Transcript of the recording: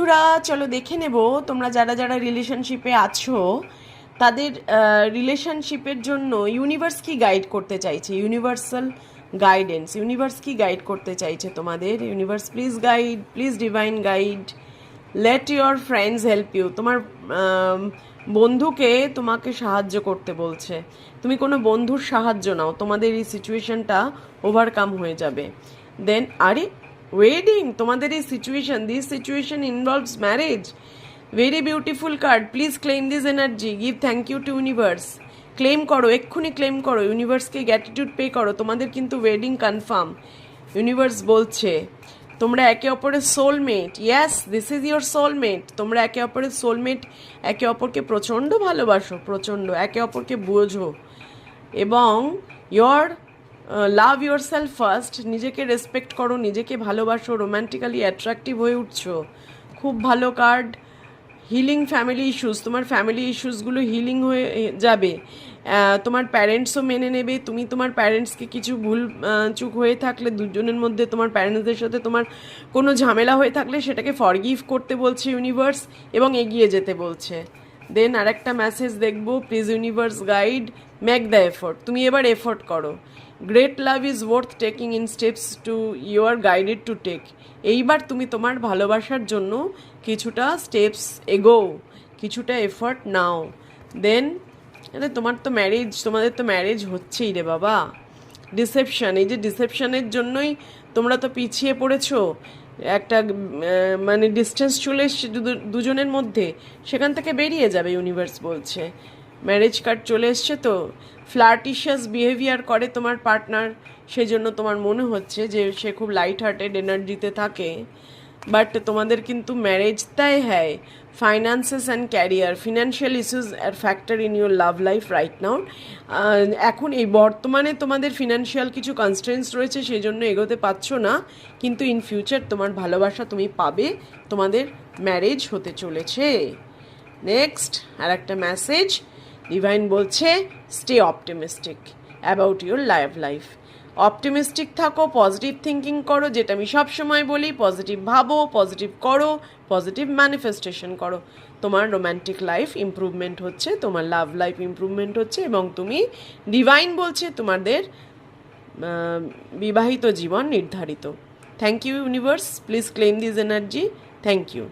বন্ধুরা চলো দেখে নেব তোমরা যারা যারা রিলেশনশিপে আছো তাদের রিলেশনশিপের জন্য ইউনিভার্স কি গাইড করতে চাইছে, ইউনিভার্সাল গাইডেন্স, ইউনিভার্স কি গাইড করতে চাইছে তোমাদের। Universe please guide, please divine guide, let your friends help you. তোমার বন্ধুকে তোমাকে সাহায্য করতে বলছে, তুমি কোনো বন্ধুর সাহায্য নাও, তোমাদের এই সিচুয়েশনটা ওভারকাম হয়ে যাবে। দেন আরে ওয়েডিং, তোমাদের এই situation, this situation involves marriage. Very beautiful card, please claim this energy, give thank you to universe. Claim করো, এক্ষুনি ক্লেম করো, ইউনিভার্সকে গ্র্যাটিটিউড পে করো, তোমাদের কিন্তু ওয়েডিং কনফার্ম। ইউনিভার্স বলছে তোমরা একে অপরের soulmate, yes this is your soulmate. তোমরা একে অপরের সোলমেট, একে অপরকে প্রচণ্ড ভালোবাসো, প্রচণ্ড একে অপরকে বোঝো এবং your love your self first. নিজেকে রেসপেক্ট করো, নিজেকে ভালোবাসো, রোম্যান্টিক্যালি অ্যাট্রাকটিভ হয়ে উঠছো। খুব ভালো কার্ড। হিলিং ফ্যামিলি ইস্যুস, তোমার ফ্যামিলি ইস্যুসগুলো হিলিং হয়ে যাবে। তোমার প্যারেন্টসও মেনে নেবে। তুমি তোমার প্যারেন্টসকে কিছু ভুল চুক হয়ে থাকলে, দুজনের মধ্যে তোমার প্যারেন্টসদের সাথে তোমার কোনো ঝামেলা হয়ে থাকলে সেটাকে ফরগিভ করতে বলছে ইউনিভার্স এবং এগিয়ে যেতে বলছে। দেন আর একটা মেসেজ দেখবো, please universe guide, make the effort. তুমি এবার এফোর্ট করো। Great love is worth taking in steps to you are guided to take. এইবার তুমি তোমার ভালোবাসার জন্য কিছুটা স্টেপস এগোও, কিছুটা এফোর্ট নাও। দেন তোমার তো ম্যারেজ, তোমাদের তো ম্যারেজ হচ্ছেই রে বাবা। ডিসেপশন, এই যে ডিসেপশনের জন্যই তোমরা তো পিছিয়ে পড়েছো। একটা মানে ডিস্টেন্স চলে এসছে দুজনের মধ্যে, সেখান থেকে বেরিয়ে যাবে ইউনিভার্স বলছে। ম্যারেজ কার্ড চলে এসছে তো। ফ্লার্টিশিয়াস বিহেভিয়ার করে তোমার পার্টনার, সেই জন্য তোমার মনে হচ্ছে যে সে খুব লাইট হার্টেড এনার্জিতে থাকে, বাট তোমাদের কিন্তু ম্যারেজ তাই হ্যায়। Finances and career, financial issues are factor in your love life right now. এখন এই বর্তমানে তোমাদের ফিনান্সিয়াল কিছু কনস্ট্রেন্টস রয়েছে, সেই জন্য এগোতে পারছো না, কিন্তু ইন ফিউচার তোমার ভালোবাসা তুমি পাবে, তোমাদের ম্যারেজ হতে চলেছে। নেক্সট আর একটা মেসেজ, ডিভাইন বলছে stay optimistic about your life. Optimistic থাকো, পজিটিভ থিঙ্কিং করো, যেটা আমি সবসময় বলি, পজিটিভ ভাবো, পজিটিভ করো, পজিটিভ ম্যানিফেস্টেশন করো। তোমার রোম্যান্টিক লাইফ ইমপ্রুভমেন্ট হচ্ছে, তোমার লাভ লাইফ ইমপ্রুভমেন্ট হচ্ছে এবং তুমি, ডিভাইন বলছে তোমাদের বিবাহিত জীবন নির্ধারিত। Thank you universe, please claim this energy, thank you.